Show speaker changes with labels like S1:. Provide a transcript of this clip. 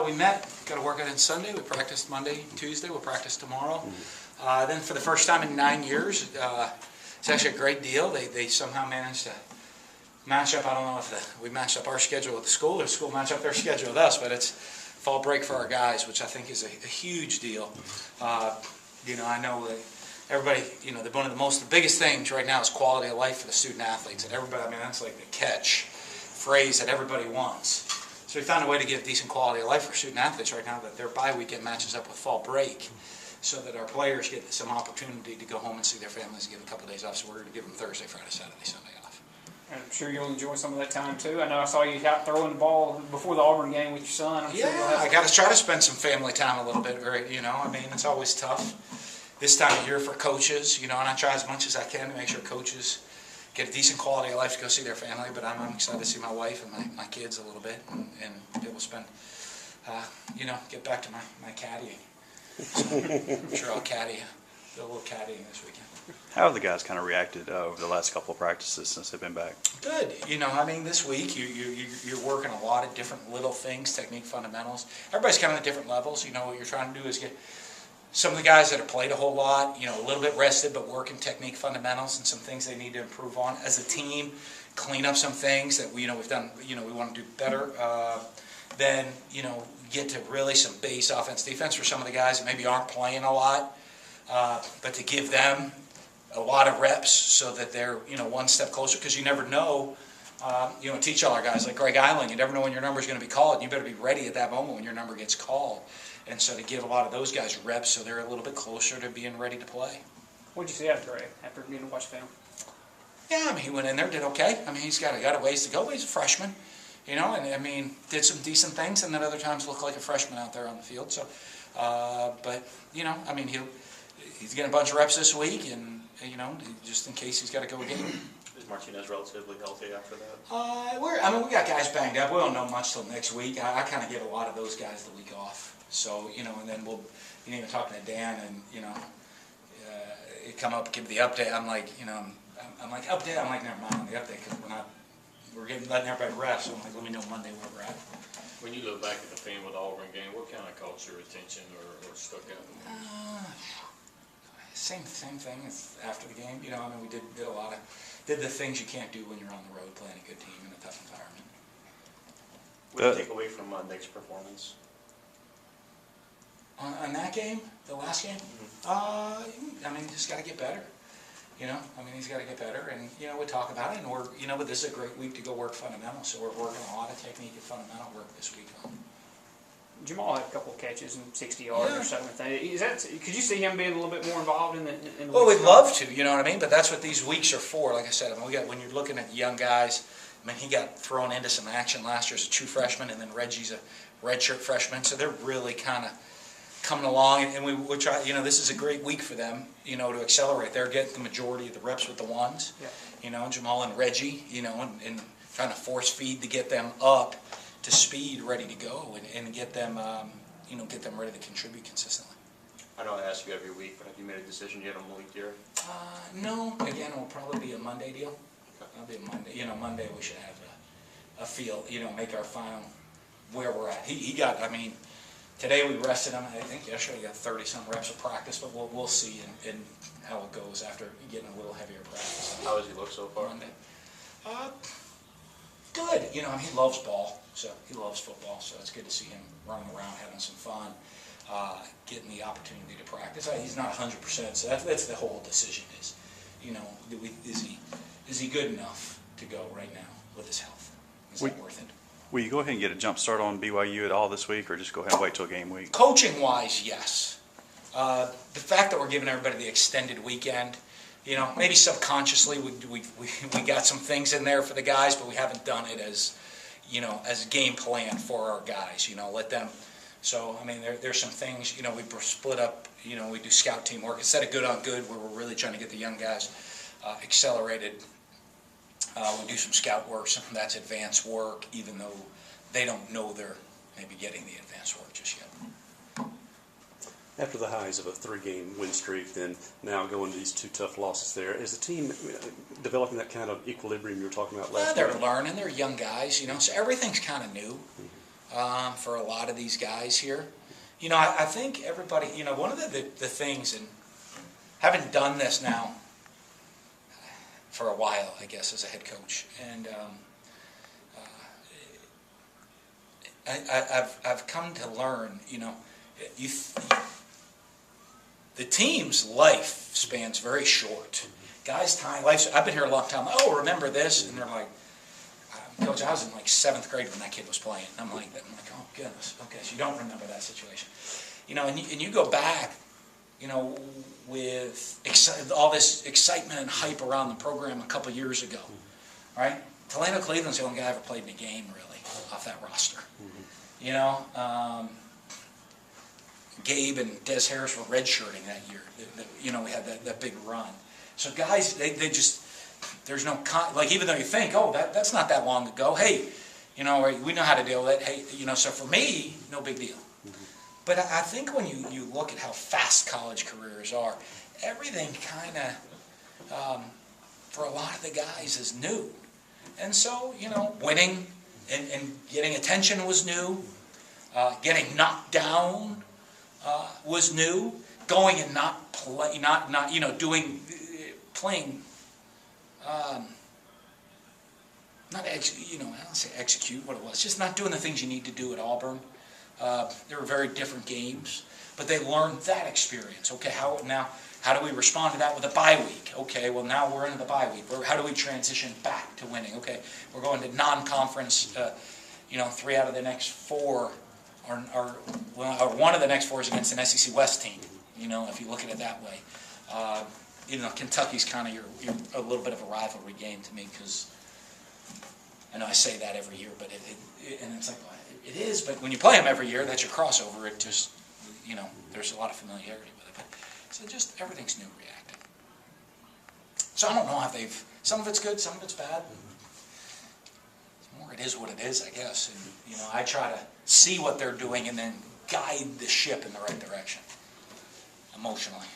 S1: We met, got to work on it Sunday. We practiced Monday, Tuesday. We'll practice tomorrow. Then for the first time in 9 years, it's actually a great deal. They somehow managed to match up. I don't know if we matched up our schedule with the school or the school matched up their schedule with us, but it's fall break for our guys, which I think is a huge deal. I know that everybody, the biggest things right now is quality of life for the student athletes. And everybody, that's like the catch phrase that everybody wants. So we found a way to give decent quality of life for student athletes right now, that their bye weekend matches up with fall break, so that our players get some opportunity to go home and see their families and give a couple of days off. So we're going to give them Thursday, Friday, Saturday, Sunday off.
S2: I'm sure you'll enjoy some of that time too. I know I saw you out throwing the ball before the Auburn game with your son.
S1: I got to try to spend some family time a little bit, right? It's always tough this time of year for coaches, and I try as much as I can to make sure coaches get a decent quality of life to go see their family. But I'm excited to see my wife and my kids a little bit and be able to spend, get back to my caddying. So I'm sure I'll caddy, do a little caddying this weekend.
S3: How have the guys kind of reacted over the last couple of practices since they've been back?
S1: Good. This week you're working a lot of different little things, technique, fundamentals. Everybody's kind of at different levels. What you're trying to do is get some of the guys that have played a whole lot, a little bit rested, but working technique, fundamentals, and some things they need to improve on as a team. Clean up some things that we've done. We want to do better. Then get to really some base offense, defense for some of the guys that maybe aren't playing a lot, but to give them a lot of reps so that they're one step closer, because you never know. Teach all our guys like Greg Eiling, you never know when your number is going to be called, and you better be ready at that moment when your number gets called. And so to give a lot of those guys reps so they're a little bit closer to being ready to play.
S2: What did you see out of Greg after getting to watch film?
S1: Yeah, he went in there, did okay. He's got a ways to go, but he's a freshman. And did some decent things, and then other times looked like a freshman out there on the field. So, he's getting a bunch of reps this week, and just in case he's got to go again.
S4: Is Martinez relatively healthy after that?
S1: We got guys banged up. We don't know much till next week. I kind of give a lot of those guys the week off. So and then we'll, talking to Dan, and it come up, give the update. I'm like, update. I'm like, never mind on the update, because we're letting everybody rest. So I'm like, let me know Monday where we're at.
S4: When you look back at the film with the Auburn game, what kind of caught your attention or stuck out?
S1: Same thing as after the game. We did the things you can't do when you're on the road playing a good team in a tough environment.
S4: What do you take away from Monday's performance?
S1: On that game, the last game, just got to get better. He's got to get better, and we talk about it, and we're but this is a great week to go work fundamentals. So we're working a lot of technique and fundamental work this week.
S2: Jamal had a couple of catches and 60 yards or something like that. Could you see him being a little bit more involved in the
S1: Well, we'd love to, but that's what these weeks are for. Like I said, when you're looking at young guys, he got thrown into some action last year as a true freshman, and then Reggie's a redshirt freshman, so they're really kind of coming along, and we'll try. This is a great week for them, to accelerate. They're getting the majority of the reps with the ones, Jamal and Reggie, and trying to force feed to get them up to speed, ready to go, and get them, get them ready to contribute consistently.
S4: I know I ask you every week, but have you made a decision yet on Malik here?
S1: No. Again, it will probably be a Monday deal. It'll be a Monday. Monday we should have a feel. Make our final where we're at. He got. Today we rested him. I think yesterday he got 30-some reps of practice, but we'll see in how it goes after getting a little heavier practice.
S4: How does he look so far?
S1: Monday. Good. He loves ball, so he loves football. So it's good to see him running around, having some fun, getting the opportunity to practice. He's not 100%, so that's the whole decision. Is he good enough to go right now with his health? Is that worth it?
S3: Will you go ahead and get a jump start on BYU at all this week, or just go ahead and wait till game week?
S1: Coaching-wise, yes. The fact that we're giving everybody the extended weekend, maybe subconsciously we got some things in there for the guys, but we haven't done it as game plan for our guys. Let them. So there's some things. We split up. We do scout team work instead of good on good, where we're really trying to get the young guys accelerated. We do some scout work, some of that's advanced work, even though they don't know they're maybe getting the advanced work just yet.
S5: After the highs of a 3-game win streak, then now going to these 2 tough losses there, is the team developing that kind of equilibrium you were talking about last
S1: They're
S5: week?
S1: learning. They're young guys, so everything's kind of new. for a lot of these guys here. You know, I think everybody, you know, one of the things, and having done this now for a while, I guess, as a head coach, and I've come to learn, you know, the team's life spans very short. Guys' time, I've been here a long time. Oh, remember this? And they're like, Coach, I was in like 7th grade when that kid was playing. I'm like, oh goodness, okay, so you don't remember that situation. You know, and you go back, you know, with all this excitement and hype around the program a couple years ago, right? Delano Cleveland's the only guy I ever played in a game, really, off that roster. You know, Gabe and Des Harris were redshirting that year. You know, we had that big run. So guys, they just, there's no, like, even though you think, oh, that's not that long ago, hey, you know, we know how to deal with it, hey, you know, so for me, no big deal. But I think when you look at how fast college careers are, everything kind of, for a lot of the guys, is new. And so, you know, winning and getting attention was new. Getting knocked down was new. Going and not play, not you know, playing. You know, I don't say execute what it was. Just not doing the things you need to do at Auburn. They were very different games, but they learned that experience. Okay, how do we respond to that with a bye week? Okay, well now we're into the bye week. How do we transition back to winning? Okay, we're going to non-conference. You know, 3 out of the next 4 are one of the next 4 is against an SEC West team. You know, if you look at it that way. You know, Kentucky's kind of your a little bit of a rivalry game to me, because I know I say that every year, but and it's like, well, it is, but when you play them every year, that's your crossover. It just, you know, there's a lot of familiarity with it. But so just everything's new reacting. So I don't know how some of it's good, some of it's bad. It's more, it is what it is, I guess. And, you know, I try to see what they're doing and then guide the ship in the right direction, emotionally.